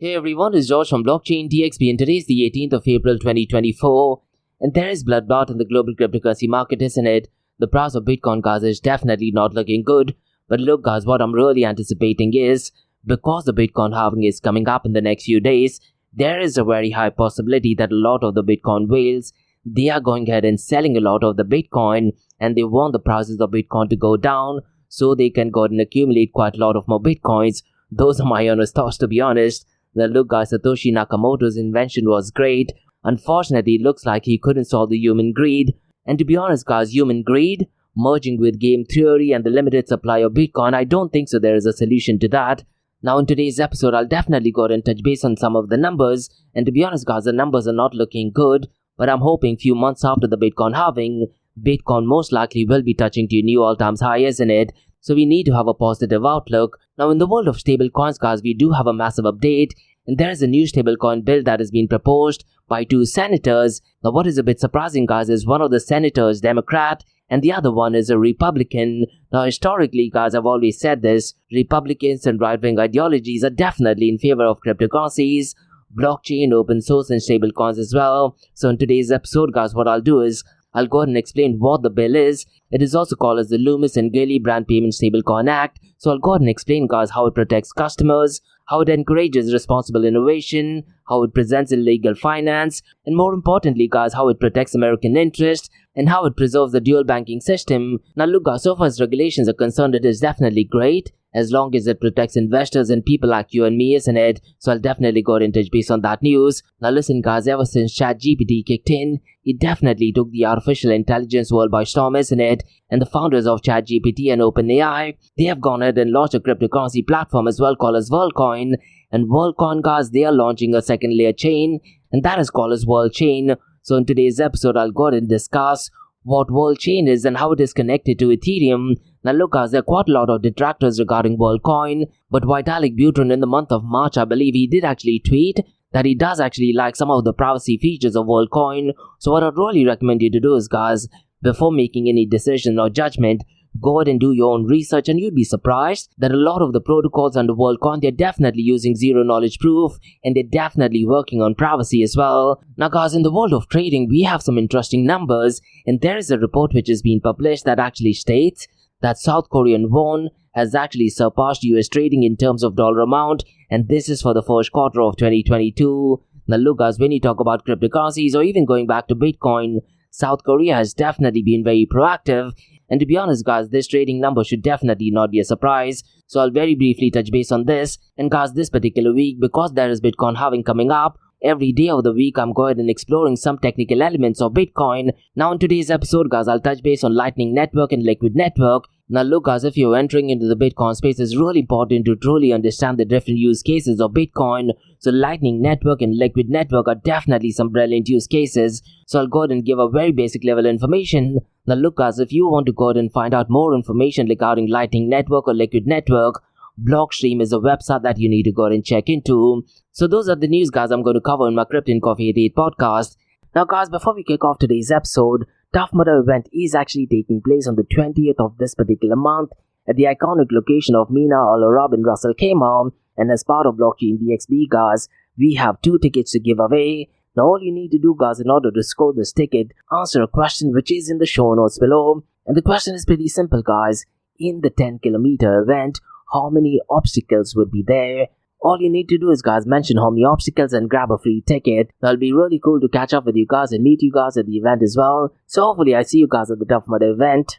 Hey everyone, it's George from Blockchain DXB and today is the 18th of April 2024 and there is bloodbath in the global cryptocurrency market, isn't it? The price of Bitcoin, guys, is definitely not looking good. But look, guys, what I'm really anticipating is, because the Bitcoin halving is coming up in the next few days, there is a very high possibility that a lot of the Bitcoin whales, they are going ahead and selling a lot of the Bitcoin and they want the prices of Bitcoin to go down so they can go ahead and accumulate quite a lot of more Bitcoins. Those are my honest thoughts, to be honest. Now look, guys, Satoshi Nakamoto's invention was great. Unfortunately, it looks like he couldn't solve the human greed. And to be honest, guys, human greed, merging with game theory and the limited supply of Bitcoin, I don't think so there is a solution to that. Now in today's episode, I'll definitely go ahead and touch base on some of the numbers. And to be honest, guys, the numbers are not looking good. But I'm hoping few months after the Bitcoin halving, Bitcoin most likely will be touching to a new all-time high, isn't it? So we need to have a positive outlook. Now in the world of stablecoins, guys, we do have a massive update. And there is a new stablecoin bill that has been proposed by two senators. Now what is a bit surprising, guys, is one of the senators Democrat and the other one is a Republican. Now historically, guys, I've always said this, Republicans and right-wing ideologies are definitely in favor of cryptocurrencies, blockchain, open source and stablecoins as well. So in today's episode, guys, what I'll do is I'll go ahead and explain what the bill is. It is also called as the Lummis-Gillibrand Payment Stablecoin Act. So I'll go ahead and explain, guys, how it protects customers, how it encourages responsible innovation, how it presents illegal finance, and more importantly, guys, how it protects American interests, and how it preserves the dual banking system. Now look, guys, so far as regulations are concerned, it is definitely great, as long as it protects investors and people like you and me, isn't it? So I'll definitely go ahead and touch base on that news. Now listen, guys, ever since ChatGPT kicked in, it definitely took the artificial intelligence world by storm, isn't it? And the founders of ChatGPT and OpenAI, they have gone ahead and launched a cryptocurrency platform as well called as Worldcoin. And Worldcoin, guys, they are launching a second layer chain, and that is called as Worldchain. So in today's episode, I'll go ahead and discuss what Worldchain is and how it is connected to Ethereum. Now look, guys, there are quite a lot of detractors regarding Worldcoin, but Vitalik Buterin in the month of March, I believe he did actually tweet that he does actually like some of the privacy features of Worldcoin. So what I'd really recommend you to do is, guys, before making any decision or judgment, go ahead and do your own research and you'd be surprised that a lot of the protocols under Worldcoin, they're definitely using zero knowledge proof and they're definitely working on privacy as well. Now guys, in the world of trading, we have some interesting numbers and there is a report which has been published that actually states that South Korean won has actually surpassed US trading in terms of dollar amount, and this is for the first quarter of 2022. Now look, guys, when you talk about cryptocurrencies or even going back to Bitcoin, South Korea has definitely been very proactive. And to be honest, guys, this trading number should definitely not be a surprise. So I'll very briefly touch base on this. And guys, this particular week, because there is Bitcoin halving coming up, every day of the week, I'm going and exploring some technical elements of Bitcoin. Now in today's episode, guys, I'll touch base on Lightning Network and Liquid Network. Now look, guys, if you're entering into the Bitcoin space, it's really important to truly understand the different use cases of Bitcoin. So Lightning Network and Liquid Network are definitely some brilliant use cases. So I'll go ahead and give a very basic level information. Now look, guys, if you want to go ahead and find out more information regarding Lightning Network or Liquid Network, Blockstream is a website that you need to go ahead and check into. So those are the news, guys, I'm going to cover in my Crypto and Coffee at 8 podcast. Now guys, before we kick off today's episode, Tough Mudder event is actually taking place on the 20th of this particular month at the iconic location of Mina Al Arab in Russell Khaimah. And as part of Blockchain DXB, guys, we have 2 tickets to give away. Now all you need to do, guys, in order to score this ticket, answer a question which is in the show notes below. And the question is pretty simple, guys. In the 10-kilometer event, how many obstacles would be there? All you need to do is, guys, mention how many obstacles and grab a free ticket. That'll be really cool to catch up with you guys and meet you guys at the event as well. So hopefully I see you guys at the Tough Mudder event.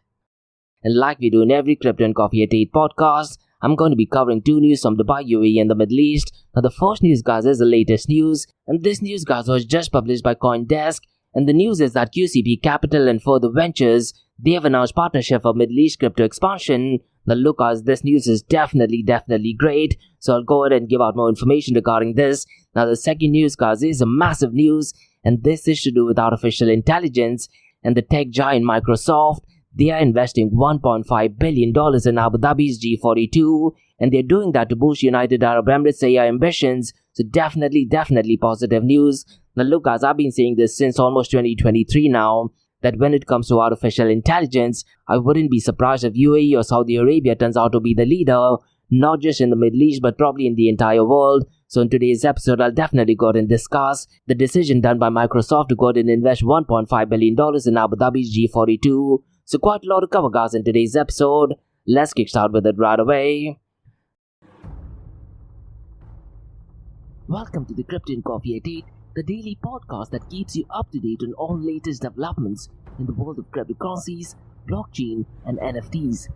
And like we do in every Crypto and Coffee at 8 podcast, I'm going to be covering 2 news from Dubai, UAE and the Middle East. Now the first news, guys, is the latest news. And this news, guys, was just published by CoinDesk. And the news is that QCP Capital and Further Ventures, they have announced partnership for Middle East crypto expansion. Now look, guys, this news is definitely great. So I'll go ahead and give out more information regarding this. Now the second news, guys, is a massive news. And this is to do with artificial intelligence. And the tech giant Microsoft, they are investing $1.5 billion in Abu Dhabi's G42. And they're doing that to boost United Arab Emirates' AI ambitions. So definitely positive news. Now look, guys, I've been saying this since almost 2023 now, that when it comes to artificial intelligence, I wouldn't be surprised if UAE or Saudi Arabia turns out to be the leader. not just in the Middle East but probably in the entire world. So in today's episode, I'll definitely go ahead and discuss the decision done by Microsoft to go ahead and invest $1.5 billion in Abu Dhabi's G42. So quite a lot to cover, guys, in today's episode. Let's kickstart with it right away. Welcome to the Crypto and Coffee at 8, the daily podcast that keeps you up to date on all latest developments in the world of cryptocurrencies, blockchain, and NFTs.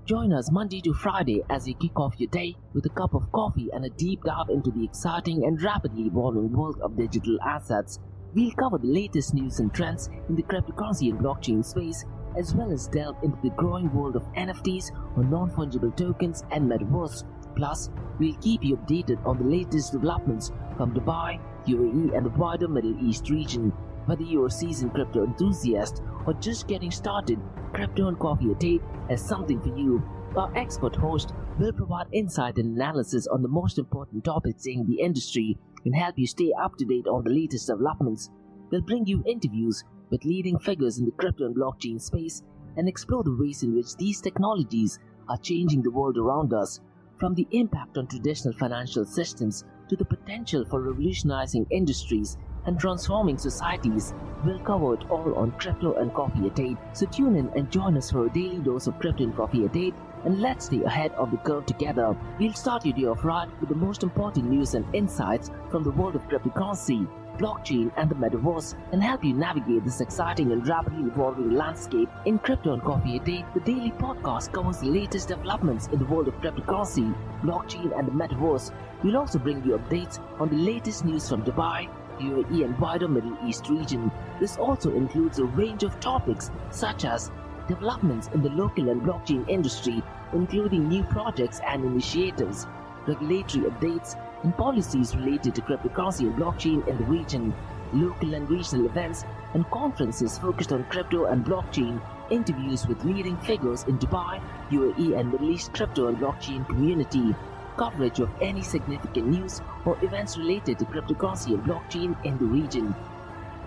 Join us Monday to Friday as you kick off your day with a cup of coffee and a deep dive into the exciting and rapidly evolving world of digital assets. We'll cover the latest news and trends in the cryptocurrency and blockchain space, as well as delve into the growing world of NFTs or non-fungible tokens and metaverse. Plus, we'll keep you updated on the latest developments from Dubai, UAE, and the wider Middle East region. Whether you're a seasoned crypto enthusiast or just getting started, Crypto and Coffee at 8 has something for you. Our expert host will provide insight and analysis on the most important topics in the industry and help you stay up to date on the latest developments. We'll bring you interviews with leading figures in the crypto and blockchain space and explore the ways in which these technologies are changing the world around us. From the impact on traditional financial systems to the potential for revolutionizing industries and transforming societies, we'll cover it all on Crypto and Coffee at 8. So tune in and join us for a daily dose of Crypto and Coffee at 8, and let's stay ahead of the curve together. We'll start your day off right with the most important news and insights from the world of cryptocurrency, blockchain, and the metaverse, and help you navigate this exciting and rapidly evolving landscape. In Crypto and Coffee a Day, the daily podcast covers the latest developments in the world of cryptocurrency, blockchain, and the metaverse. We'll also bring you updates on the latest news from Dubai, UAE, and wider Middle East region. This also includes a range of topics such as developments in the local and blockchain industry, including new projects and initiatives, regulatory updates, and policies related to cryptocurrency and blockchain in the region, local and regional events and conferences focused on crypto and blockchain, interviews with leading figures in Dubai, UAE, and Middle East crypto and blockchain community, coverage of any significant news or events related to cryptocurrency and blockchain in the region.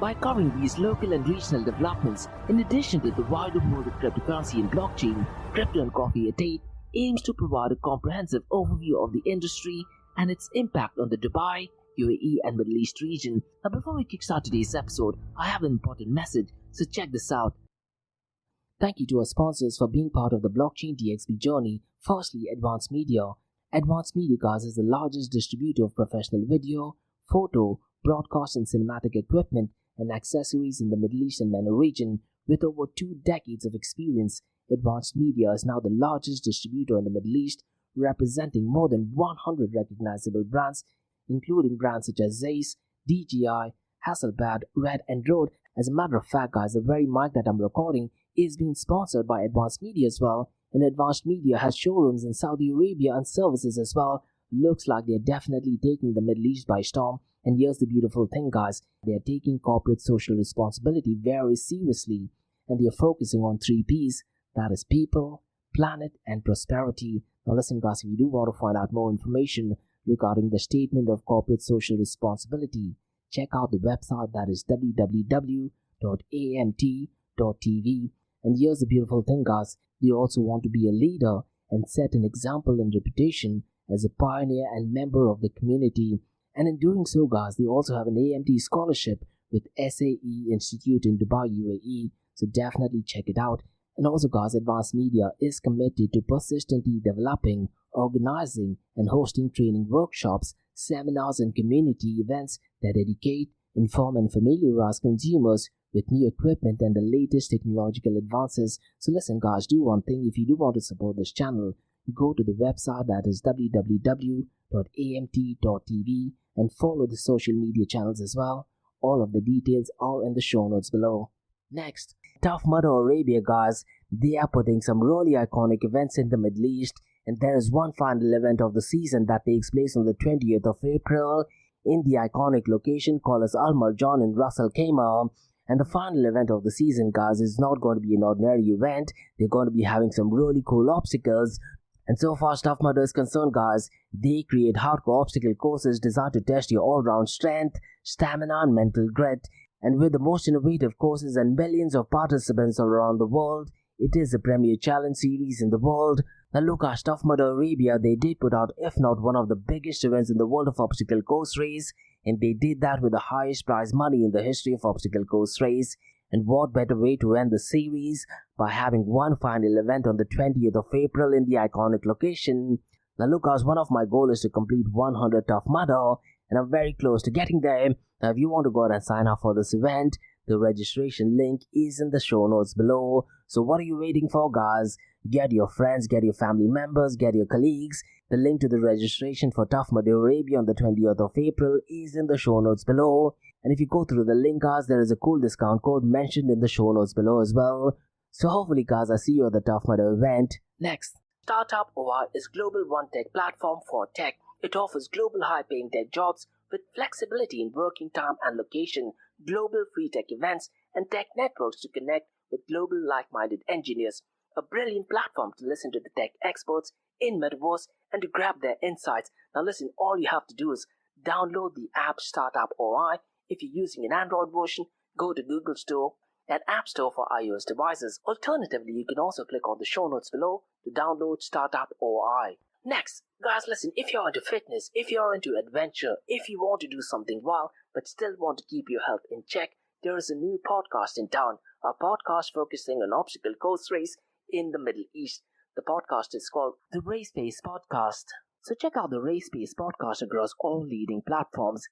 By covering these local and regional developments, in addition to the wider world of cryptocurrency and blockchain, Crypto and Coffee at 8 aims to provide a comprehensive overview of the industry and its impact on the Dubai, UAE, and Middle East region. Now, before we kickstart today's episode, I have an important message, so check this out. Thank you to our sponsors for being part of the blockchain DXB journey. Firstly, Advanced Media. Advanced Media, guys, is the largest distributor of professional video, photo, broadcast, and cinematic equipment and accessories in the Middle East and MENA region. With over 2 decades of experience, Advanced Media is now the largest distributor in the Middle East, representing more than 100 recognizable brands, including brands such as Zeiss, DJI, Hasselblad, Red, and Rode. As a matter of fact, guys, the very mic that I'm recording is being sponsored by Advanced Media as well, and Advanced Media has showrooms in Saudi Arabia and services as well. Looks like they're definitely taking the Middle East by storm. And here's the beautiful thing, guys, they're taking corporate social responsibility very seriously, and they're focusing on 3 P's, that is people, planet, and prosperity. Now listen, guys, if you do want to find out more information regarding the statement of corporate social responsibility, check out the website, that is www.amt.tv. And here's the beautiful thing, guys, they also want to be a leader and set an example and reputation as a pioneer and member of the community. And in doing so, guys, they also have an AMT scholarship with SAE Institute in Dubai, UAE, so definitely check it out. And also, guys, Advanced Media is committed to persistently developing, organizing, and hosting training workshops, seminars, and community events that educate, inform, and familiarize consumers with new equipment and the latest technological advances. So listen, guys, do one thing. If you do want to support this channel, go to the website, that is www.amt.tv, and follow the social media channels as well. All of the details are in the show notes below. Next, Tough Mudder Arabia, guys, they are putting some really iconic events in the Middle East, and there is one final event of the season that takes place on the 20th of April in the iconic location called as Al Marjan in Ras Al Khaimah. And the final event of the season, guys, is not going to be an ordinary event. They're going to be having some really cool obstacles. And so far as Tough Mudder is concerned, guys, they create hardcore obstacle courses designed to test your all-round strength, stamina, and mental grit. And with the most innovative courses and millions of participants around the world, It is the premier challenge series in the world. Now look at Tough Mudder Arabia, they did put out if not one of the biggest events in the world of obstacle course race, and they did that with the highest prize money in the history of obstacle course race. And what better way to end the series by having one final event on the 20th of April in the iconic location. Now look, as one of my goals is to complete 100 Tough Mudder, and I'm very close to getting there. Now if you want to go ahead and sign up for this event, the registration link is in the show notes below. So what are you waiting for, guys? Get your friends, get your family members, get your colleagues. The link to the registration for Tough Mudder Arabia on the 20th of April is in the show notes below. And if you go through the link, guys, there is a cool discount code mentioned in the show notes below as well. So hopefully, guys, I see you at the Tough Mudder event. Next, Startup OI is global one tech platform for tech. It offers global high-paying tech jobs with flexibility in working time and location, global free tech events, and tech networks to connect with global like-minded engineers. A brilliant platform to listen to the tech experts in Metaverse and to grab their insights. Now listen, all you have to do is download the app Startup OI. If you're using an Android version, go to Google Store and App Store for iOS devices. Alternatively, you can also click on the show notes below to download Startup OI. Next, guys, listen, if you're into fitness, if you're into adventure, if you want to do something wild but still want to keep your health in check, there is a new podcast in town, a podcast focusing on obstacle course race in the Middle East. The podcast is called the Race Pace Podcast. So check out the Race Pace Podcast across all leading platforms.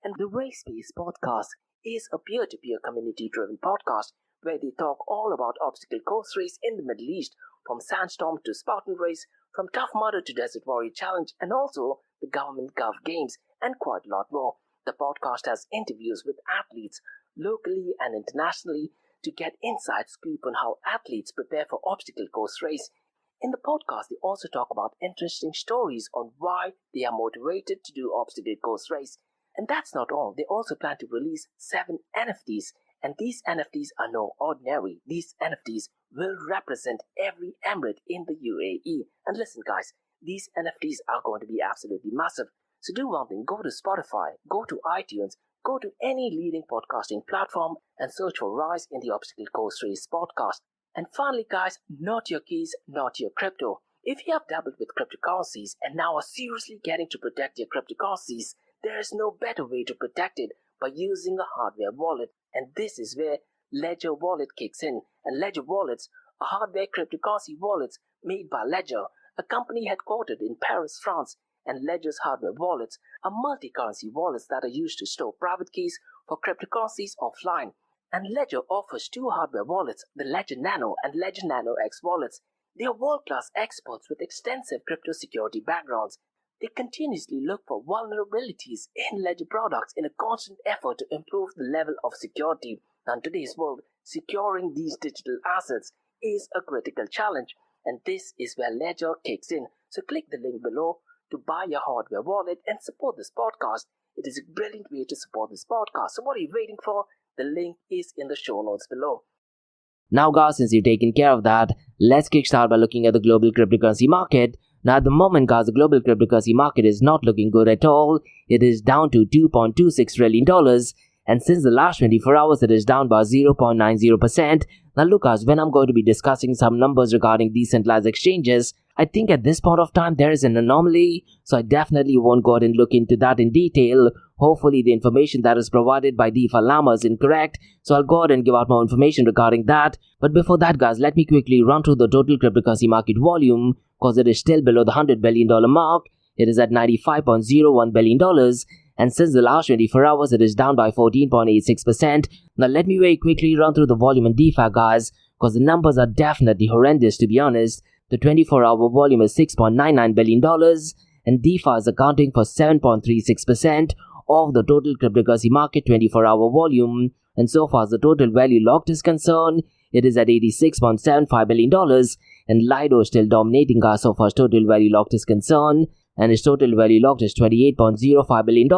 And the Race Pace Podcast is a peer-to-peer community-driven podcast where they talk all about obstacle course race in the Middle East, from Sandstorm to Spartan Race, from Tough Mudder to Desert Warrior Challenge, and also the Government Gov Games, and quite a lot more. The podcast has interviews with athletes locally and internationally to get inside scoop on how athletes prepare for obstacle course race. In the podcast, they also talk about interesting stories on why they are motivated to do obstacle course race. And that's not all. They also plan to release 7 NFTs. And these NFTs are no ordinary. These NFTs will represent every emirate in the UAE. And listen, guys, these NFTs are going to be absolutely massive. So do one thing, go to Spotify, go to iTunes, go to any leading podcasting platform and search for Rise in the Obstacle Course Race podcast. And finally, guys, not your keys, not your crypto. If you have dabbled with cryptocurrencies and now are seriously getting to protect your cryptocurrencies, there is no better way to protect it by using a hardware wallet. And this is where Ledger Wallet kicks in. And Ledger Wallets are hardware cryptocurrency wallets made by Ledger, a company headquartered in Paris, France. And Ledger's hardware wallets are multi-currency wallets that are used to store private keys for cryptocurrencies offline. And Ledger offers 2 hardware wallets, the Ledger Nano and Ledger Nano X wallets. They are world-class experts with extensive crypto security backgrounds. They continuously look for vulnerabilities in Ledger products in a constant effort to improve the level of security. Now, in today's world, securing these digital assets is a critical challenge, and this is where Ledger kicks in. So click the link below to buy your hardware wallet and support this podcast. It is a brilliant way to support this podcast. So what are you waiting for? The link is in the show notes below. Now, guys, since you've taken care of that, let's kickstart by looking at the global cryptocurrency market. Now, at the moment, guys, the global cryptocurrency market is not looking good at all. It is down to $2.26 trillion. And since the last 24 hours, it is down by 0.90%. Now, look, guys, when I'm going to be discussing some numbers regarding decentralized exchanges, I think at this point of time, there is an anomaly. So I definitely won't go ahead and look into that in detail. Hopefully, the information that is provided by DeFi Llama is incorrect. So I'll go ahead and give out more information regarding that. But before that, guys, let me quickly run through the total cryptocurrency market volume, because it is still below the $100 billion mark. It is at $95.01 billion. And since the last 24 hours, it is down by 14.86%. Now, let me very quickly run through the volume in DeFi, guys, because the numbers are definitely horrendous, to be honest. The 24-hour volume is $6.99 billion, and DeFi is accounting for 7.36% of the total cryptocurrency market 24-hour volume. And so far as the total value locked is concerned, it is at $86.75 billion, and Lido is still dominating, guys, so far as total value locked is concerned, and its total value locked is $28.05 billion.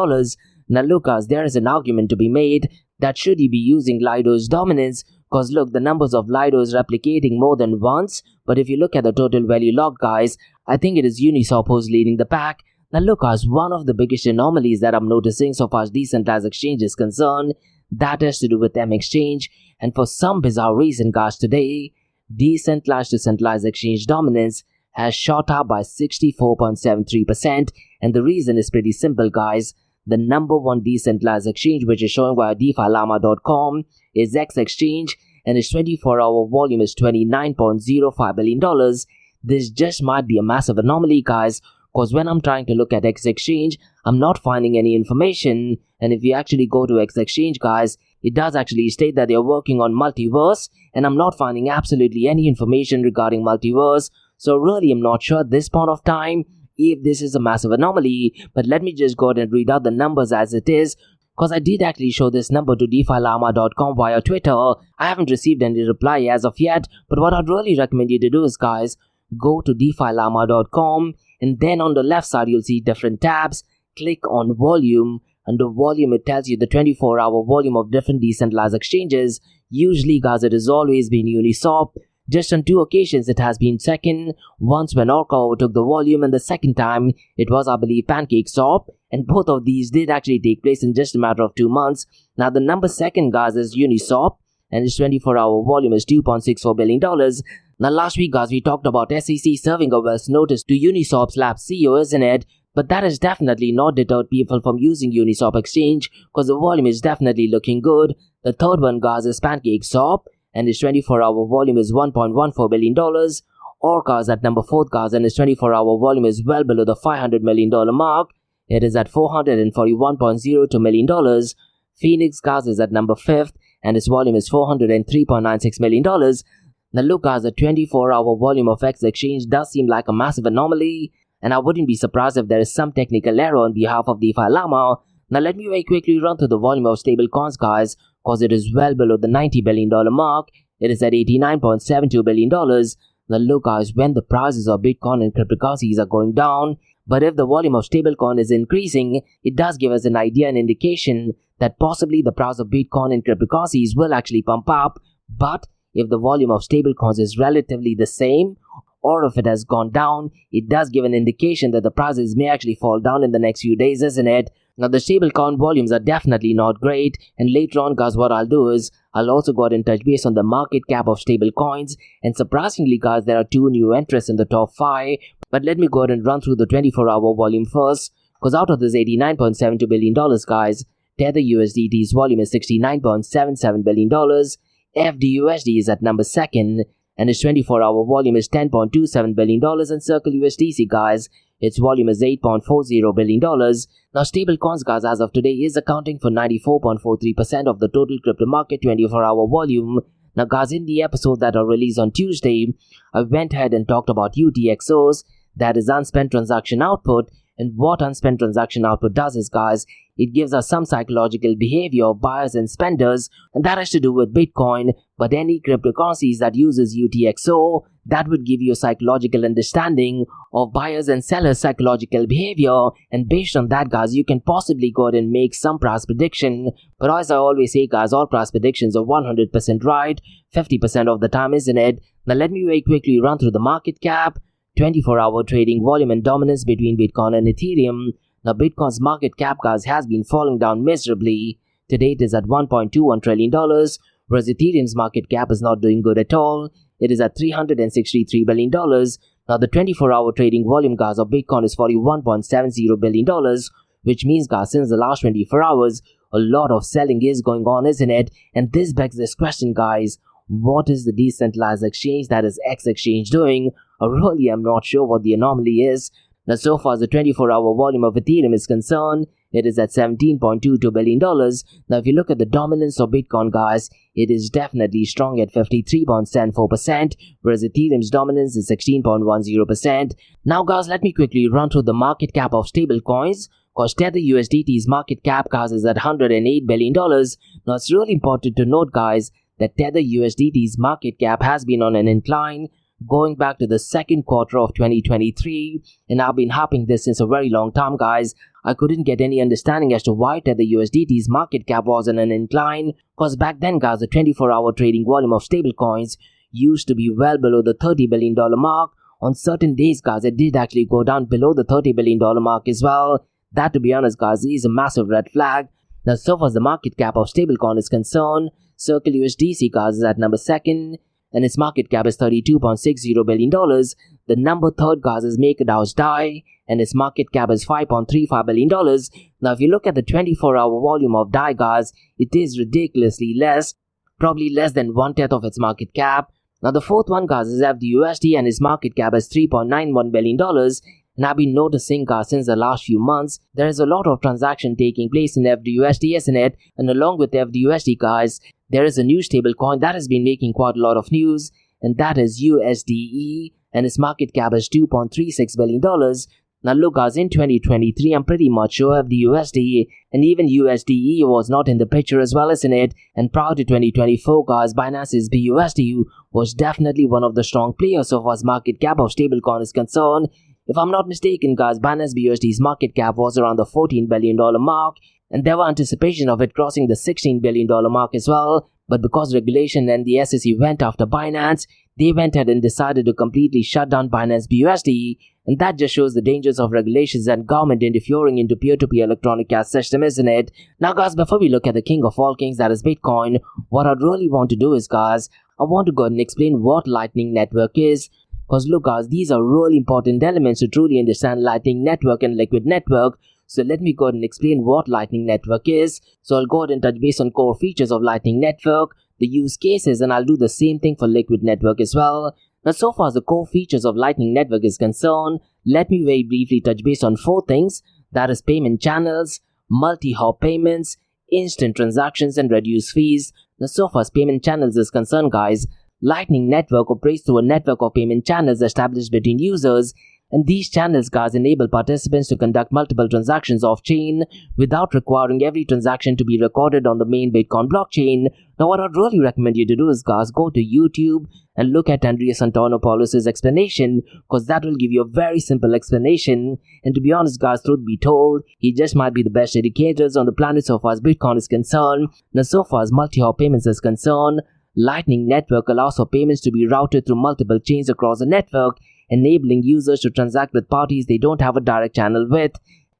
Now look, guys, there is an argument to be made that should you be using Lido's dominance, because look, the numbers of Lido is replicating more than once, but if you look at the total value locked, guys, I think it is Uniswap who's leading the pack. Now look, guys, one of the biggest anomalies that I'm noticing so far as decentralized exchange is concerned, that has to do with M Exchange, and for some bizarre reason, guys, today, decentralized to centralized exchange dominance has shot up by 64.73%, and the reason is pretty simple, guys. The number one decentralized exchange, which is showing via DeFiLlama.com, is X Exchange, and its 24-hour volume is $29.05 billion. This just might be a massive anomaly, guys, because when I'm trying to look at X Exchange, I'm not finding any information. And if you actually go to X Exchange, guys, it does actually state that they're working on multiverse, and I'm not finding absolutely any information regarding multiverse. So really, I'm not sure at this point of time if this is a massive anomaly, but let me just go ahead and read out the numbers as it is, because I did actually show this number to DeFiLlama.com via Twitter. I haven't received any reply as of yet, but what I'd really recommend you to do is, guys, go to DeFiLlama.com, and then on the left side you'll see different tabs. Click on volume. Under volume, it tells you the 24-hour volume of different decentralized exchanges. Usually, guys, it has always been Uniswap. Just on 2 occasions it has been second, once when Orca overtook the volume, and the second time it was, I believe, PancakeSwap, and both of these did actually take place in just a matter of 2 months. Now the number second, guys, is Uniswap, and its 24-hour volume is $2.64 billion. Now last week, guys, we talked about SEC serving a Wells notice to Uniswap's lab CEO, isn't it? But that has definitely not deterred people from using Uniswap Exchange, because the volume is definitely looking good. The third one, guys, is PancakeSwap, and its 24-hour volume is $1.14 billion. Orca is at number 4, guys, and its 24-hour volume is well below the $500 million mark. It is at $441.02 million. Phoenix, guys, is at number 5th, and its volume is $403.96 million. Now look, guys, the 24-hour volume of X Exchange does seem like a massive anomaly, and I wouldn't be surprised if there is some technical error on behalf of DeFiLlama. Now let me very quickly run through the volume of stablecoins, guys, because it is well below the $90 billion mark. It is at $89.72 billion. Now look, guys, when the prices of Bitcoin and cryptocurrencies are going down, but if the volume of stablecoin is increasing, it does give us an idea and indication that possibly the price of Bitcoin and cryptocurrencies will actually pump up. But if the volume of stablecoins is relatively the same, or if it has gone down, it does give an indication that the prices may actually fall down in the next few days, isn't it? Now the stablecoin volumes are definitely not great, and later on, guys, what I'll do is I'll also go ahead and touch base on the market cap of stablecoins, and surprisingly, guys, there are 2 new entrants in the top 5. But let me go ahead and run through the 24-hour volume first, because out of this $89.72 billion, guys, Tether USDT's volume is $69.77 billion. FDUSD is at number 2nd, and its 24-hour volume is $10.27 billion. And Circle USDC, guys, its volume is $8.40 billion. Now stablecoins, guys, as of today is accounting for 94.43% of the total crypto market 24-hour volume. Now guys, in the episode that I released on Tuesday, I went ahead and talked about UTXOs, that is unspent transaction output. And what unspent transaction output does is, guys, it gives us some psychological behavior of buyers and spenders, and that has to do with Bitcoin. But any cryptocurrencies that uses UTXO, that would give you a psychological understanding of buyers and sellers' psychological behavior, and based on that, guys, you can possibly go ahead and make some price prediction. But as I always say, guys, all price predictions are 100% right, 50% of the time, isn't it? Now let me very quickly run through the market cap, 24-hour trading volume and dominance between Bitcoin and Ethereum. Now Bitcoin's market cap, guys, has been falling down miserably. Today it is at $1.21 trillion, whereas Ethereum's market cap is not doing good at all. It is at $363 billion. Now the 24-hour trading volume, guys, of Bitcoin is $41.70 billion, which means, guys, since the last 24 hours, a lot of selling is going on, isn't it? And this begs this question, guys. What is the decentralized exchange, that is X Exchange, doing? Really, I'm not sure what the anomaly is. Now, so far as the 24-hour volume of Ethereum is concerned, it is at $17.22 billion. Now, if you look at the dominance of Bitcoin, guys, it is definitely strong at 53.74%, whereas Ethereum's dominance is 16.10%. Now, guys, let me quickly run through the market cap of stablecoins, because Tether USDT's market cap, guys, is at $108 billion. Now, it's really important to note, guys, that Tether USDT's market cap has been on an incline going back to the second quarter of 2023, and I've been harping this since a very long time, guys. I couldn't get any understanding as to why Tether USDT's market cap was on an incline, because back then, guys, the 24-hour trading volume of stablecoins used to be well below the $30 billion mark. On certain days, guys, it did actually go down below the $30 billion mark as well. That, to be honest, guys, is a massive red flag. Now, so far as the market cap of stablecoin is concerned, Circle USDC, guys, is at number 2nd, and its market cap is $32.60 billion. The number third, guys, is MakerDAO's DAI, and its market cap is $5.35 billion. Now, if you look at the 24-hour volume of DAI, guys, it is ridiculously less, probably less than 1/10 of its market cap. Now, the fourth one, guys, is FDUSD, and its market cap is $3.91 billion. And I've been noticing, guys, since the last few months, there is a lot of transaction taking place in FDUSD, isn't it? And along with FDUSD, guys, there is a new stablecoin that has been making quite a lot of news, and that is USDE, and its market cap is $2.36 billion. Now look, guys, in 2023, I'm pretty much sure FDUSD and even USDE was not in the picture as well, isn't it? And prior to 2024, guys, Binance's BUSD was definitely one of the strong players so far as market cap of stablecoin is concerned. If I'm not mistaken, guys, Binance BUSD's market cap was around the $14 billion mark, and there were anticipation of it crossing the $16 billion mark as well. But because regulation and the SEC went after Binance, they went ahead and decided to completely shut down Binance BUSD, and that just shows the dangers of regulations and government interfering into peer-to-peer electronic cash system, isn't it? Now, guys, before we look at the king of all kings, that is Bitcoin, what I'd really want to do is, guys, I want to go ahead and explain what Lightning Network is. Because look, guys, these are really important elements to truly understand Lightning Network and Liquid Network. So let me go ahead and explain what Lightning Network is. So I'll go ahead and touch base on core features of Lightning Network, the use cases, and I'll do the same thing for Liquid Network as well. Now, so far as the core features of Lightning Network is concerned, let me very briefly touch base on four things. That is payment channels, multi-hop payments, instant transactions, and reduced fees. Now, so far as payment channels is concerned, guys, Lightning Network operates through a network of payment channels established between users, and these channels, guys, enable participants to conduct multiple transactions off-chain without requiring every transaction to be recorded on the main Bitcoin blockchain. Now, what I'd really recommend you to do is, guys, go to YouTube and look at Andreas Antonopoulos' explanation, because that will give you a very simple explanation. And to be honest, guys, truth be told, he just might be the best educators on the planet so far as Bitcoin is concerned. Now, so far as multi-hop payments is concerned, Lightning Network allows for payments to be routed through multiple chains across the network, enabling users to transact with parties they don't have a direct channel with.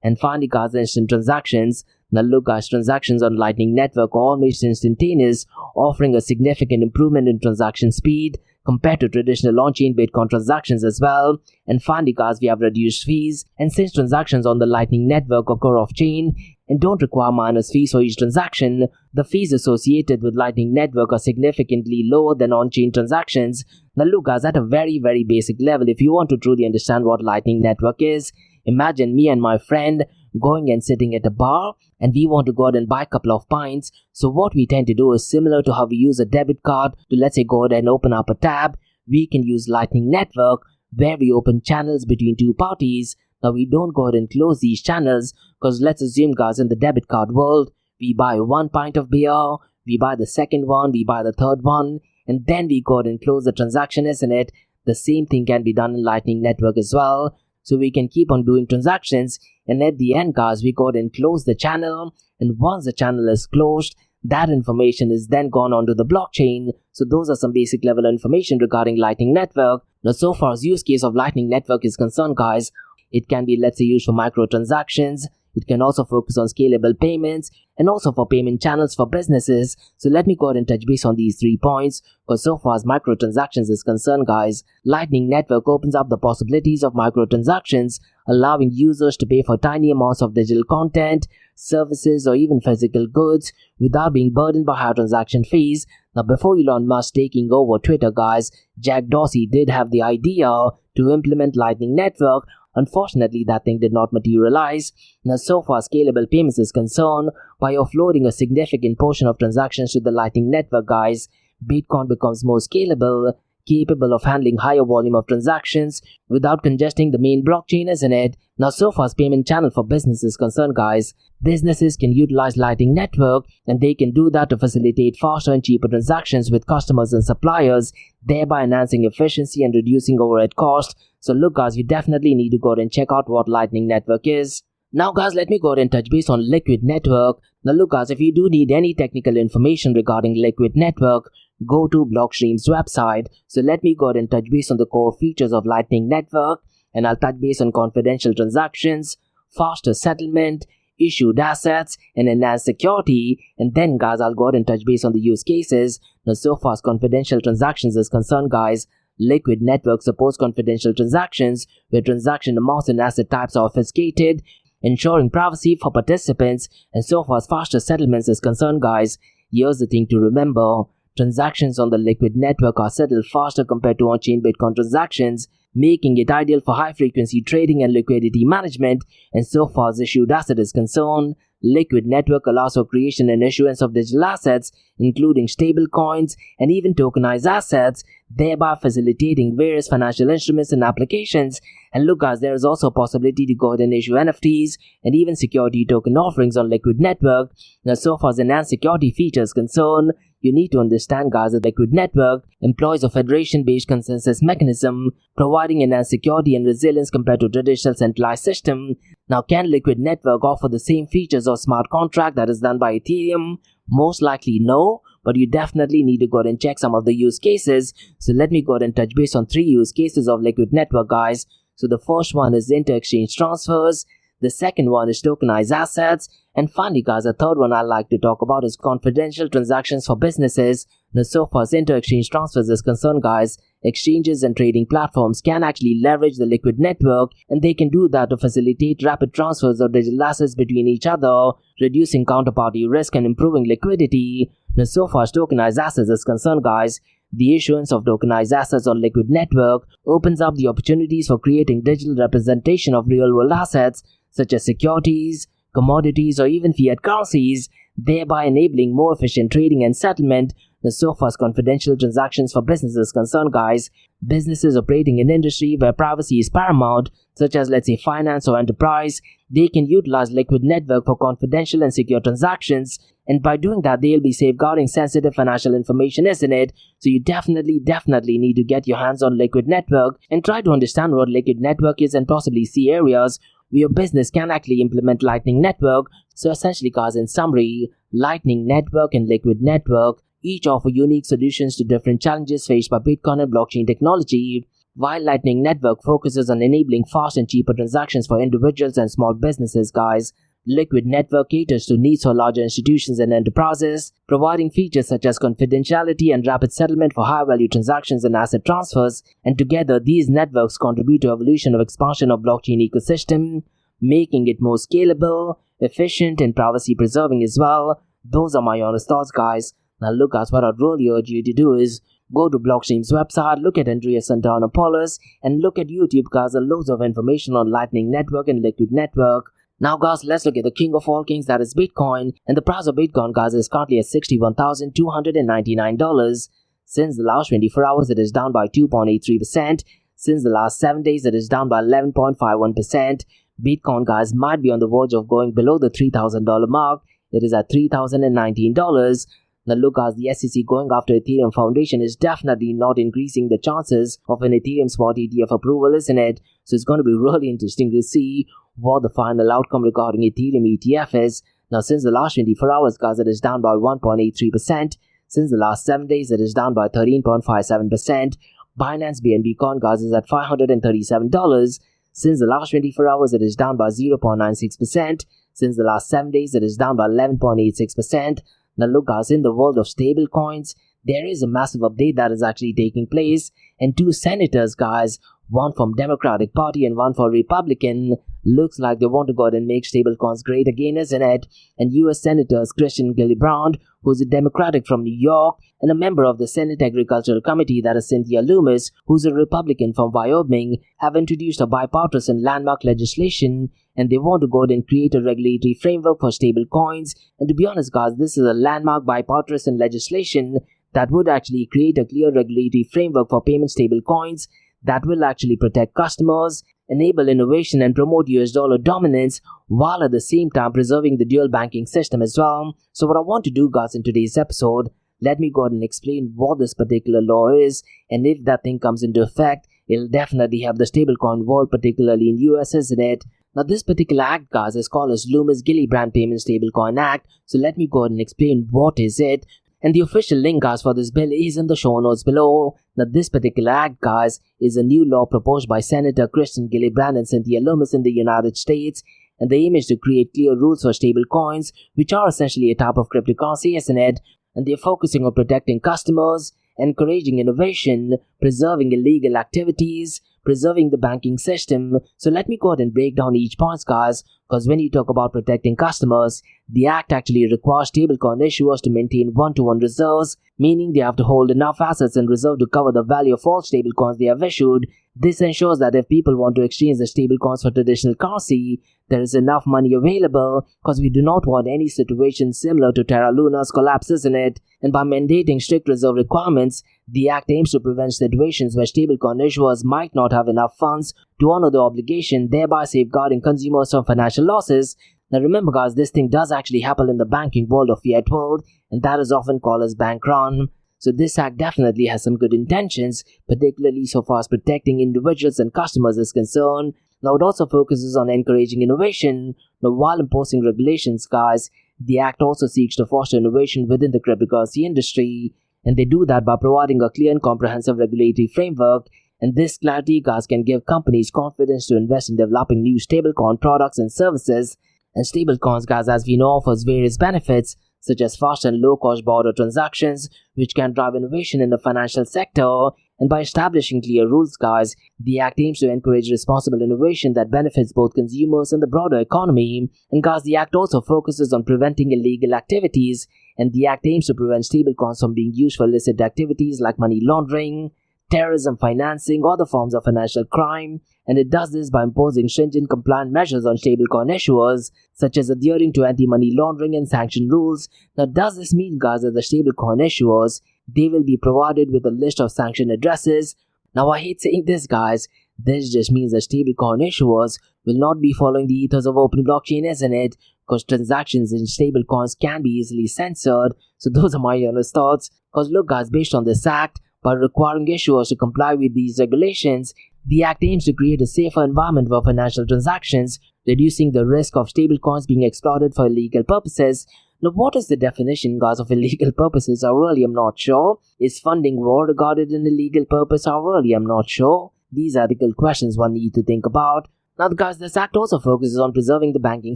And finally, guys, instant transactions. Now look, guys, transactions on Lightning Network are almost instantaneous, offering a significant improvement in transaction speed compared to traditional on-chain Bitcoin transactions as well. And finally, guys, we have reduced fees. And since transactions on the Lightning Network occur off-chain and don't require minus fees for each transaction, the fees associated with Lightning Network are significantly lower than on-chain transactions. Now look, guys, at a very, very basic level, if you want to truly understand what Lightning Network is, imagine me and my friend going and sitting at a bar, and we want to go out and buy a couple of pints. So what we tend to do is similar to how we use a debit card to, let's say, go ahead and open up a tab. We can use Lightning Network where we open channels between two parties. Now we don't go ahead and close these channels, because let's assume, guys, in the debit card world, we buy 1 pint of beer, we buy the second one, we buy the third one, and then we go ahead and close the transaction, isn't it? The same thing can be done in Lightning Network as well. So we can keep on doing transactions, and at the end, guys, we go ahead and close the channel, and once the channel is closed, that information is then gone onto the blockchain. So those are some basic level information regarding Lightning Network. Now, so far as use case of Lightning Network is concerned, guys, it can be, let's say, used for microtransactions. It can also focus on scalable payments and also for payment channels for businesses. So let me go ahead and touch base on these 3 points, because so far as microtransactions is concerned, guys, Lightning Network opens up the possibilities of microtransactions, allowing users to pay for tiny amounts of digital content, services, or even physical goods without being burdened by high transaction fees. Now, before Elon Musk taking over Twitter, guys, Jack Dorsey did have the idea to implement Lightning Network. Unfortunately, that thing did not materialize. Now, so far scalable payments is concerned, by offloading a significant portion of transactions to the Lightning Network, guys, Bitcoin becomes more scalable, capable of handling higher volume of transactions without congesting the main blockchain, isn't it? Now, so far as payment channel for business is concerned, guys, businesses can utilize Lightning Network, and they can do that to facilitate faster and cheaper transactions with customers and suppliers, thereby enhancing efficiency and reducing overhead cost. So look, guys, you definitely need to go ahead and check out what Lightning Network is. Now, guys, let me go ahead and touch base on Liquid Network. Now look, guys, if you do need any technical information regarding Liquid Network, go to Blockstream's website. So let me go ahead and touch base on the core features of Lightning Network, and I'll touch base on confidential transactions, faster settlement, issued assets, and enhanced security. And then, guys, I'll go ahead and touch base on the use cases. Now, so far as confidential transactions is concerned, guys, Liquid Network supports confidential transactions where transaction amounts and asset types are obfuscated, ensuring privacy for participants. And so far as faster settlements is concerned, guys, here's the thing to remember. Transactions on the Liquid Network are settled faster compared to on-chain Bitcoin transactions, making it ideal for high-frequency trading and liquidity management. And so far as issued asset is concerned, Liquid Network allows for creation and issuance of digital assets, including stablecoins and even tokenized assets, thereby facilitating various financial instruments and applications. And look, guys, there is also a possibility to go ahead and issue NFTs and even security token offerings on Liquid Network. Now, so far as enhanced security features concerned, you need to understand, guys, that Liquid Network employs a federation-based consensus mechanism, providing enhanced security and resilience compared to traditional centralized system. Now, can Liquid Network offer the same features of smart contract that is done by Ethereum? Most likely no, but you definitely need to go ahead and check some of the use cases. So let me go ahead and touch base on 3 use cases of Liquid Network, guys. So the first one is inter-exchange transfers. The second one is tokenized assets. And finally, guys, the third one I'd like to talk about is confidential transactions for businesses. Now, so far as inter-exchange transfers is concerned, guys, exchanges and trading platforms can actually leverage the Liquid Network, and they can do that to facilitate rapid transfers of digital assets between each other, reducing counterparty risk and improving liquidity. Now, so far as tokenized assets is concerned, guys, the issuance of tokenized assets on Liquid Network opens up the opportunities for creating digital representation of real-world assets such as securities, commodities, or even fiat currencies, thereby enabling more efficient trading and settlement. Now, so far as confidential transactions for businesses concerned, guys, businesses operating in industry where privacy is paramount, such as let's say finance or enterprise, they can utilize Liquid Network for confidential and secure transactions, and by doing that they'll be safeguarding sensitive financial information, isn't it? So you definitely need to get your hands on Liquid Network and try to understand what Liquid Network is and possibly see areas where your business can actually implement Lightning Network. So essentially, guys, in summary, Lightning Network and Liquid Network each offer unique solutions to different challenges faced by Bitcoin and blockchain technology. While Lightning Network focuses on enabling fast and cheaper transactions for individuals and small businesses, guys, Liquid Network caters to needs for larger institutions and enterprises, providing features such as confidentiality and rapid settlement for high-value transactions and asset transfers. And together, these networks contribute to evolution of expansion of blockchain ecosystem, making it more scalable, efficient, and privacy-preserving as well. Those are my honest thoughts, guys. Now look, guys, what I'd really urge you to do is go to Blockstream's website, look at Andreas Santana-Paulus, and look at YouTube, guys. There's loads of information on Lightning Network and Liquid Network. Now, guys, let's look at the king of all kings, that is Bitcoin. And the price of Bitcoin, guys, is currently at $61,299. Since the last 24 hours, it is down by 2.83%. Since the last 7 days, it is down by 11.51%. Bitcoin, guys, might be on the verge of going below the $3,000 mark. It is at $3,019. Now look, guys, the SEC going after Ethereum Foundation is definitely not increasing the chances of an Ethereum spot ETF approval, isn't it? So it's going to be really interesting to see what the final outcome regarding Ethereum ETF is. Now, since the last 24 hours, guys, it is down by 1.83%. Since the last 7 days, it is down by 13.57%. Binance BNB Coin, guys, is at $537. Since the last 24 hours, it is down by 0.96%. Since the last 7 days, it is down by 11.86%. Now look, guys, in the world of stablecoins, there is a massive update that is actually taking place, and 2 senators, guys, one from Democratic Party and one for Republican, looks like they want to go ahead and make stablecoins great again, isn't it? And US Senators Gillibrand, who's a Democratic from New York, and a member of the Senate Agricultural Committee, that is Cynthia Lummis, who's a Republican from Wyoming, have introduced a bipartisan landmark legislation, and they want to go ahead and create a regulatory framework for stablecoins. And to be honest, guys, this is a landmark bipartisan legislation that would actually create a clear regulatory framework for payment stablecoins that will actually protect customers, enable innovation, and promote US dollar dominance, while at the same time preserving the dual banking system as well. So what I want to do, guys, in today's episode, let me go ahead and explain what this particular law is, and if that thing comes into effect, it'll definitely have the stablecoin world, particularly in US, isn't it? Now, this particular act, guys, is called as Lummis-Gillibrand Payment Stablecoin Act. So let me go ahead and explain what is it. And the official link, guys, for this bill is in the show notes below. Now, this particular act, guys, is a new law proposed by Senator Gillibrand and Cynthia Lummis in the United States. and the aim is to create clear rules for stablecoins, which are essentially a type of cryptocurrency, isn't it? And they're focusing on protecting customers, encouraging innovation, preserving illegal activities, preserving the banking system. So let me go ahead and break down each point, guys, because when you talk about protecting customers, the Act actually requires stablecoin issuers to maintain one-to-one reserves, meaning they have to hold enough assets in reserve to cover the value of all stablecoins they have issued. This ensures that if people want to exchange the stablecoins for traditional currency, there is enough money available, because we do not want any situation similar to Terra Luna's collapse, isn't it? And by mandating strict reserve requirements, the Act aims to prevent situations where stablecoin issuers might not have enough funds to honor the obligation, thereby safeguarding consumers from financial losses. Now remember, guys, this thing does actually happen in the banking world or fiat world, and that is often called as bank run. So this Act definitely has some good intentions, particularly so far as protecting individuals and customers is concerned. Now it also focuses on encouraging innovation. Now while imposing regulations, guys, the Act also seeks to foster innovation within the cryptocurrency industry, and they do that by providing a clear and comprehensive regulatory framework. And this clarity, guys, can give companies confidence to invest in developing new stablecoin products and services. And stablecoins, guys, as we know, offers various benefits such as fast and low-cost border transactions, which can drive innovation in the financial sector. And by establishing clear rules, guys, the Act aims to encourage responsible innovation that benefits both consumers and the broader economy. And guys, the Act also focuses on preventing illegal activities, and the Act aims to prevent stablecoins from being used for illicit activities like money laundering, terrorism financing, or other forms of financial crime. And it does this by imposing stringent compliant measures on stablecoin issuers, such as adhering to anti-money laundering and sanction rules. Now, does this mean, guys, that the stablecoin issuers, they will be provided with a list of sanction addresses? Now, I hate saying this, guys. This just means that stablecoin issuers will not be following the ethos of open blockchain, isn't it? Because transactions in stablecoins can be easily censored. So those are my honest thoughts. Because look, guys, based on this Act, by requiring issuers to comply with these regulations, the Act aims to create a safer environment for financial transactions, reducing the risk of stablecoins being exploited for illegal purposes. Now, what is the definition, guys, of illegal purposes? I really am not sure. Is funding war regarded an illegal purpose? I really am not sure. These are ethical questions one needs to think about. Now, guys, this Act also focuses on preserving the banking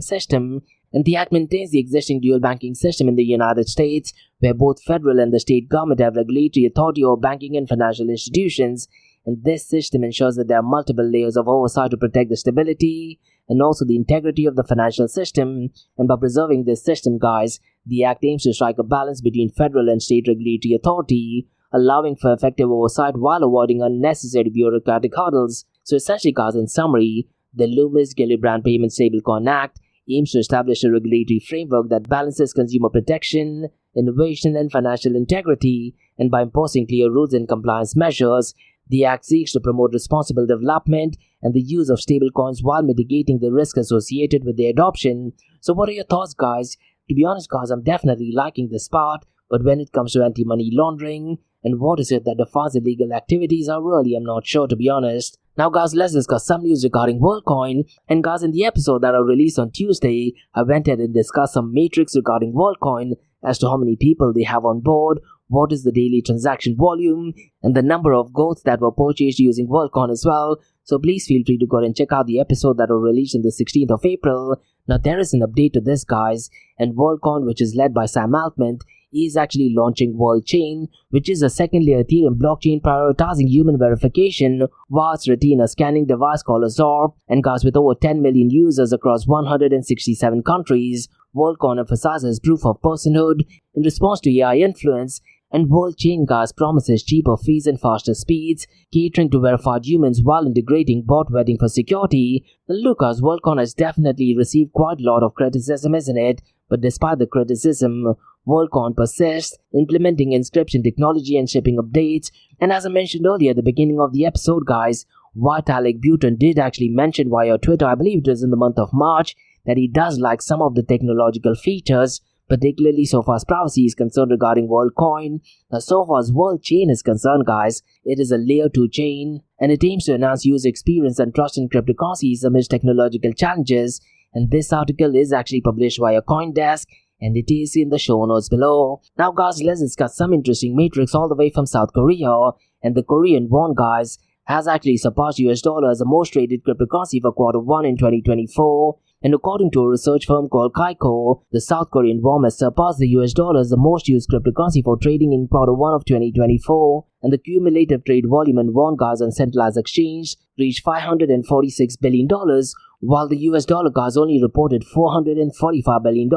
system, and the Act maintains the existing dual banking system in the United States, where both federal and the state government have regulatory authority over banking and financial institutions. And this system ensures that there are multiple layers of oversight to protect the stability and also the integrity of the financial system. And by preserving this system, guys, the Act aims to strike a balance between federal and state regulatory authority, allowing for effective oversight while avoiding unnecessary bureaucratic hurdles. So essentially, guys, in summary, the Lummis-Gillibrand Payment Stablecoin Act aims to establish a regulatory framework that balances consumer protection, innovation, and financial integrity. And by imposing clear rules and compliance measures, the Act seeks to promote responsible development and the use of stablecoins while mitigating the risk associated with their adoption. So what are your thoughts, guys? To be honest, guys, I'm definitely liking this part, but when it comes to anti-money laundering and what is it that defines illegal activities, I really am not sure, to be honest. Now, guys, let's discuss some news regarding Worldcoin. And guys, in the episode that I released on Tuesday, I went ahead and discussed some metrics regarding Worldcoin as to how many people they have on board, what is the daily transaction volume, and the number of goats that were purchased using Worldcoin as well. So please feel free to go and check out the episode that was released on the 16th of April. Now, there is an update to this, guys, and Worldcoin, which is led by Sam Altman, is actually launching Worldchain, which is a second-layer Ethereum blockchain prioritizing human verification whilst retina scanning device called Azor. And guys, with over 10 million users across 167 countries, Worldcoin emphasizes proof of personhood in response to AI influence. And Worldchain, guys, promises cheaper fees and faster speeds, catering to verified humans while integrating bot vetting for security. Look, guys, Worldcoin has definitely received quite a lot of criticism, isn't it? But despite the criticism, Worldcoin persists, implementing inscription technology and shipping updates. And as I mentioned earlier at the beginning of the episode, guys, Vitalik Buterin did actually mention via Twitter, I believe it was in the month of March, that he does like some of the technological features, particularly so far as privacy is concerned regarding Worldcoin. Now, so far as Worldchain is concerned, guys, it is a layer 2 chain, and it aims to enhance user experience and trust in cryptocurrencies amidst technological challenges. And this article is actually published via CoinDesk, and it is in the show notes below. Now, guys, let's discuss some interesting metrics all the way from South Korea. And the Korean won, guys, has actually surpassed US dollar as the most traded cryptocurrency for Q1 in 2024. And according to a research firm called Kaiko, the South Korean won has surpassed the US dollar as the most used cryptocurrency for trading in Q1 of 2024, and the cumulative trade volume in won guys on centralized exchange reached $546 billion, while the US dollar guys only reported $445 billion,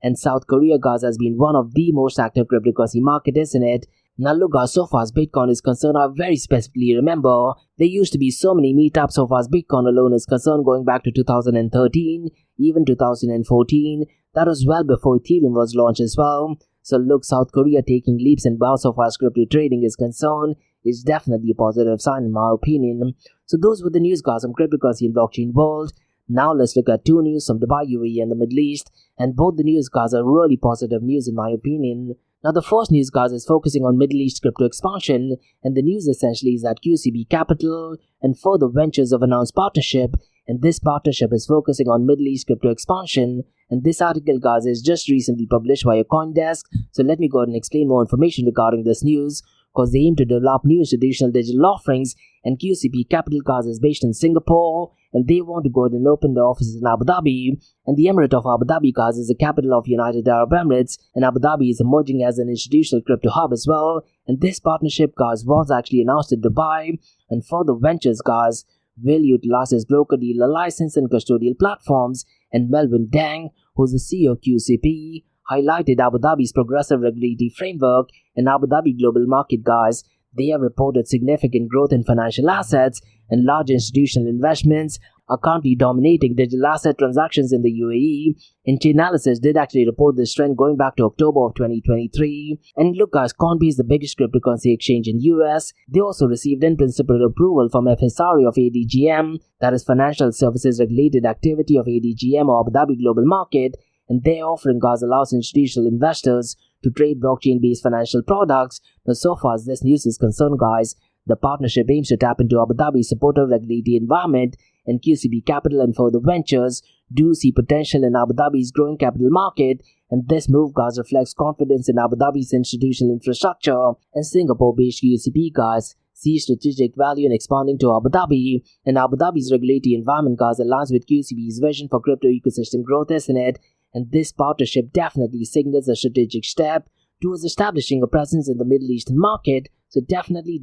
and South Korea guys has been one of the most active cryptocurrency market, isn't it? Now look guys, so far as Bitcoin is concerned, I very specifically remember there used to be so many meetups so far as Bitcoin alone is concerned, going back to 2013, even 2014. That was well before Ethereum was launched as well. So look, South Korea taking leaps and bounds so far as crypto trading is concerned is definitely a positive sign in my opinion. So those were the news guys from cryptocurrency and blockchain world. Now let's look at two news from Dubai, UAE and the Middle East, and both the news guys are really positive news in my opinion. Now the first news guys is focusing on Middle East crypto expansion, and the news essentially is that QCB Capital and Further Ventures have announced partnership, and this partnership is focusing on Middle East crypto expansion. And this article guys is just recently published by CoinDesk, so let me go ahead and explain more information regarding this news, because they aim to develop new institutional digital offerings, and QCB Capital guys is based in Singapore, and they want to go ahead and open their offices in Abu Dhabi, and the Emirate of Abu Dhabi guys is the capital of United Arab Emirates, and Abu Dhabi is emerging as an institutional crypto hub as well. And this partnership guys was actually announced in Dubai, and Further Ventures guys will utilize its broker-dealer license and custodial platforms, and Melvin Deng, who's the CEO of QCP, highlighted Abu Dhabi's progressive regulatory framework, and Abu Dhabi global market guys, they have reported significant growth in financial assets, and large institutional investments are currently dominating digital asset transactions in the UAE. And Chainalysis did actually report this trend going back to October of 2023. And look guys, Coinbase is the biggest cryptocurrency exchange in US. They also received in principle approval from FSRA of ADGM, that is Financial Services Regulated Activity of ADGM or Abu Dhabi Global Market, and their offering guys allows institutional investors to trade blockchain-based financial products. Now so far as this news is concerned guys, the partnership aims to tap into Abu Dhabi's supportive regulatory environment, and QCB Capital and Further Ventures do see potential in Abu Dhabi's growing capital market, and this move guys reflects confidence in Abu Dhabi's institutional infrastructure, and Singapore-based QCB guys see strategic value in expanding to Abu Dhabi, and Abu Dhabi's regulatory environment guys aligns with QCB's vision for crypto ecosystem growth, isn't it? And this partnership definitely signals a strategic step towards establishing a presence in the Middle Eastern market, so definitely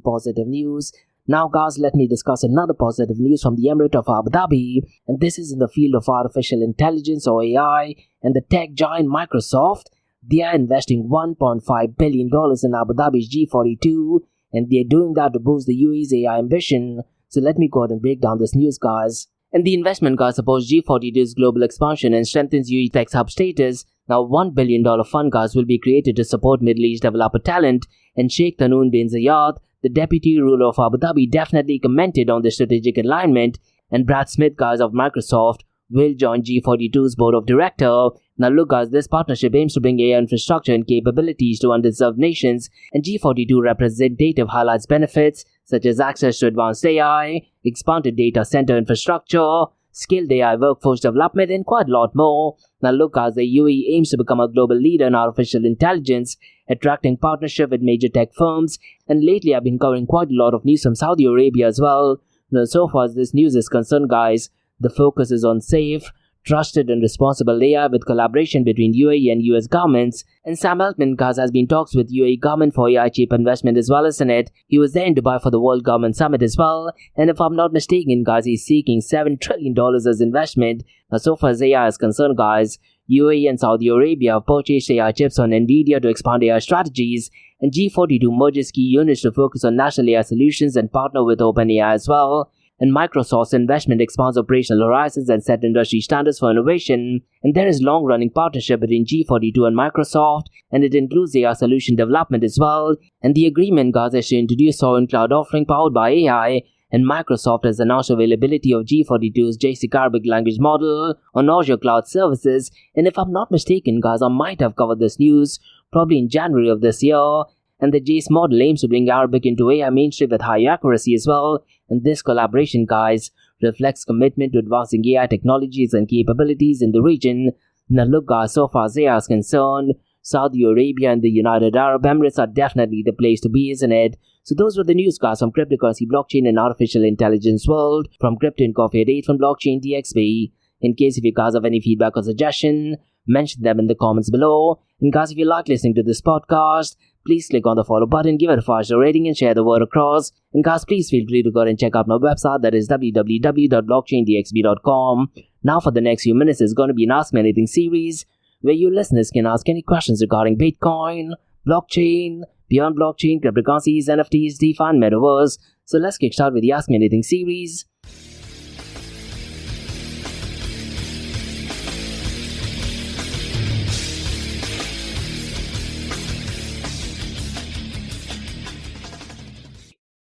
positive news. Now guys, let me discuss another positive news from the Emirate of Abu Dhabi, and this is in the field of artificial intelligence or AI, and the tech giant Microsoft, they are investing $1.5 billion in Abu Dhabi's G42, and they are doing that to boost the UAE's AI ambition. So let me go ahead and break down this news guys. And the investment guys supports G42's global expansion and strengthens UAE Tech's hub status. Now $1 billion fund guys will be created to support Middle East developer talent, and Sheikh Tanoon bin Zayed, the deputy ruler of Abu Dhabi, definitely commented on the strategic alignment, and Brad Smith guys of Microsoft will join G42's board of directors. Now look guys, this partnership aims to bring AI infrastructure and capabilities to underserved nations, and G42 representative highlights benefits such as access to advanced AI, expanded data center infrastructure, skilled AI workforce development, and quite a lot more. Now look guys, the UAE aims to become a global leader in artificial intelligence, attracting partnership with major tech firms, and lately I've been covering quite a lot of news from Saudi Arabia as well. Now so far as this news is concerned guys, the focus is on safe, trusted and responsible AI with collaboration between UAE and US governments, and Sam Altman guys has been talks with UAE government for AI chip investment as well as in it. He was there in Dubai for the World Government Summit as well, and if I'm not mistaken guys, he's seeking $7 trillion as investment. Now so far as AI is concerned guys, UAE and Saudi Arabia have purchased AI chips on Nvidia to expand AI strategies, and G42 merges key units to focus on national AI solutions and partner with OpenAI as well. And Microsoft's investment expands operational horizons and set industry standards for innovation, and there is long-running partnership between G42 and Microsoft, and it includes AI solution development as well. And the agreement guys is to introduce sovereign cloud offering powered by AI, and Microsoft has announced availability of G42's JSON Arabic language model on Azure Cloud Services, and if I'm not mistaken guys, I might have covered this news probably in January of this year. And the JSON model aims to bring Arabic into AI mainstream with high accuracy as well, and this collaboration guys reflects commitment to advancing AI technologies and capabilities in the region. Now look guys, so far as AI is concerned, Saudi Arabia and the United Arab Emirates are definitely the place to be, isn't it? So those were the news guys from cryptocurrency, blockchain and artificial intelligence world. From Crypto and Coffee at 8 from Blockchain DXB. In case if you guys have any feedback or suggestion, mention them in the comments below. And guys, if you like listening to this podcast, please click on the follow button, give it a 5-star rating and share the word across. And guys, please feel free to go and check out my website, that is www.blockchaindxb.com. Now for the next few minutes is going to be an Ask Me Anything series, where you listeners can ask any questions regarding Bitcoin, blockchain, beyond blockchain, cryptocurrencies, NFTs, DeFi, and Metaverse. So let's kick start with the Ask Me Anything series.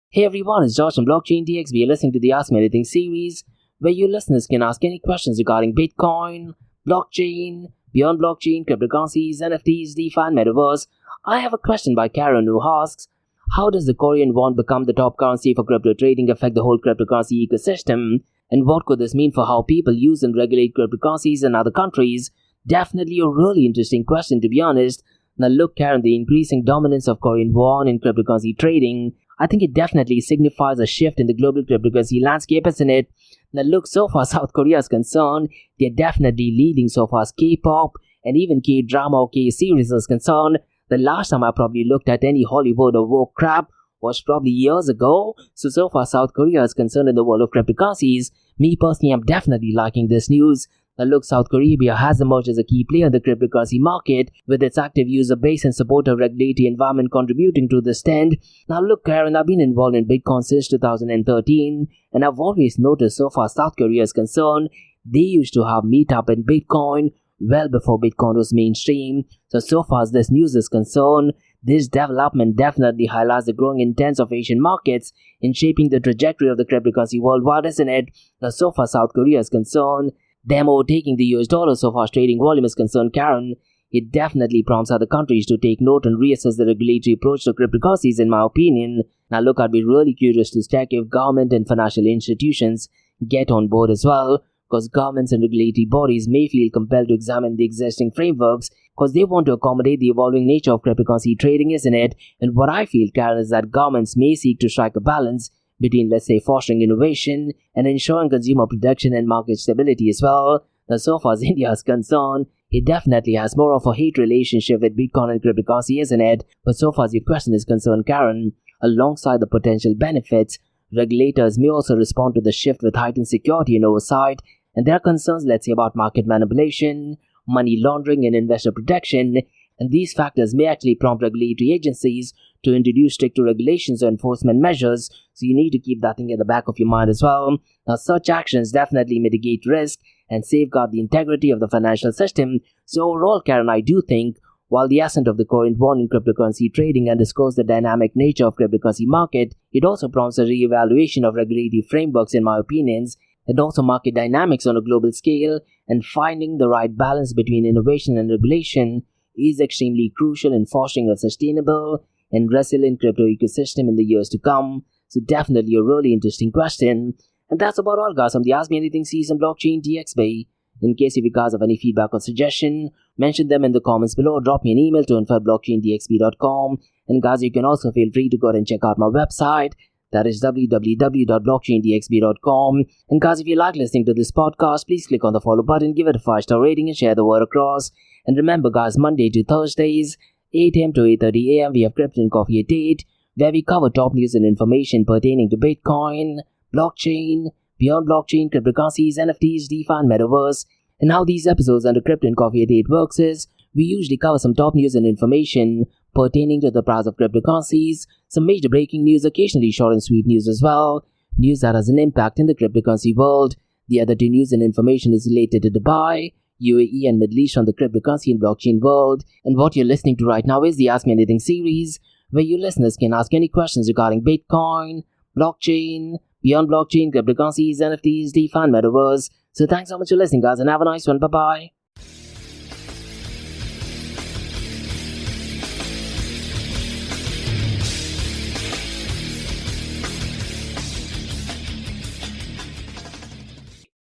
Hey everyone, it's Josh from Blockchain DXB. You're listening to the Ask Me Anything series, where you listeners can ask any questions regarding Bitcoin, blockchain, beyond blockchain, cryptocurrencies, NFTs, DeFi, and Metaverse. I have a question by Karen who asks, how does the Korean won become the top currency for crypto trading affect the whole cryptocurrency ecosystem? And what could this mean for how people use and regulate cryptocurrencies in other countries? Definitely a really interesting question, to be honest. Now look, Karen, the increasing dominance of Korean won in cryptocurrency trading, I think it definitely signifies a shift in the global cryptocurrency landscape, isn't it? Now look, so far South Korea is concerned, they're definitely leading so far as K-pop and even K-drama or K-series is concerned. The last time I probably looked at any Hollywood or woke crap was probably years ago. So far South Korea is concerned in the world of cryptocurrencies. Me personally, I'm definitely liking this news. Now look, South Korea has emerged as a key player in the cryptocurrency market, with its active user base and supportive regulatory environment contributing to this trend. Now look, Karen, I've been involved in Bitcoin since 2013, and I've always noticed so far South Korea is concerned, they used to have meetup in Bitcoin well before Bitcoin was mainstream. So far as this news is concerned, this development definitely highlights the growing intent of Asian markets in shaping the trajectory of the cryptocurrency worldwide, isn't it? Now so far South Korea is concerned, them overtaking the US dollar so far as trading volume is concerned, Karen, it definitely prompts other countries to take note and reassess the regulatory approach to cryptocurrencies, in my opinion. Now look, I'd be really curious to check if government and financial institutions get on board as well, because governments and regulatory bodies may feel compelled to examine the existing frameworks because they want to accommodate the evolving nature of cryptocurrency trading, isn't it? And what I feel, Karen, is that governments may seek to strike a balance between, let's say, fostering innovation and ensuring consumer protection and market stability as well. Now, so far as India is concerned, it definitely has more of a hate relationship with Bitcoin and cryptocurrency, isn't it? But so far as your question is concerned, Karen, alongside the potential benefits, regulators may also respond to the shift with heightened security and oversight, and there are concerns, let's say, about market manipulation, money laundering, and investor protection, and these factors may actually prompt regulatory agencies to introduce stricter regulations or enforcement measures, so you need to keep that thing in the back of your mind as well. Now, such actions definitely mitigate risk and safeguard the integrity of the financial system. So overall, Karen, I do think, while the ascent of the Korean won in cryptocurrency trading underscores the dynamic nature of cryptocurrency market, it also prompts a re-evaluation of regulatory frameworks, in my opinions, and also market dynamics on a global scale, and finding the right balance between innovation and regulation is extremely crucial in fostering a sustainable and resilient crypto ecosystem in the years to come. So definitely a really interesting question. And that's about all, guys, from the Ask Me Anything season Blockchain DXB. In case if you guys have any feedback or suggestion, mention them in the comments below or drop me an email to info@blockchaindxb.com. And guys, you can also feel free to go ahead and check out my website, that is www.blockchaindxb.com. And guys, if you like listening to this podcast, please click on the follow button, give it a 5-star rating and share the word across. And remember, guys, Monday to Thursdays, 8 a.m. to 8:30 a.m. we have Crypto and Coffee at 8, where we cover top news and information pertaining to Bitcoin, blockchain, beyond blockchain, cryptocurrencies, NFTs, DeFi, and Metaverse. And how these episodes under Crypto and Coffee at 8 works is, we usually cover some top news and information pertaining to the price of cryptocurrencies, some major breaking news, occasionally short and sweet news as well, news that has an impact in the cryptocurrency world. The other two news and information is related to Dubai, UAE, and Middle East on the cryptocurrency and blockchain world. And what you're listening to right now is the Ask Me Anything series, where you listeners can ask any questions regarding Bitcoin, blockchain, beyond blockchain, cryptocurrencies, NFTs, DeFi, and Metaverse. So thanks so much for listening, guys, and have a nice one. Bye-bye.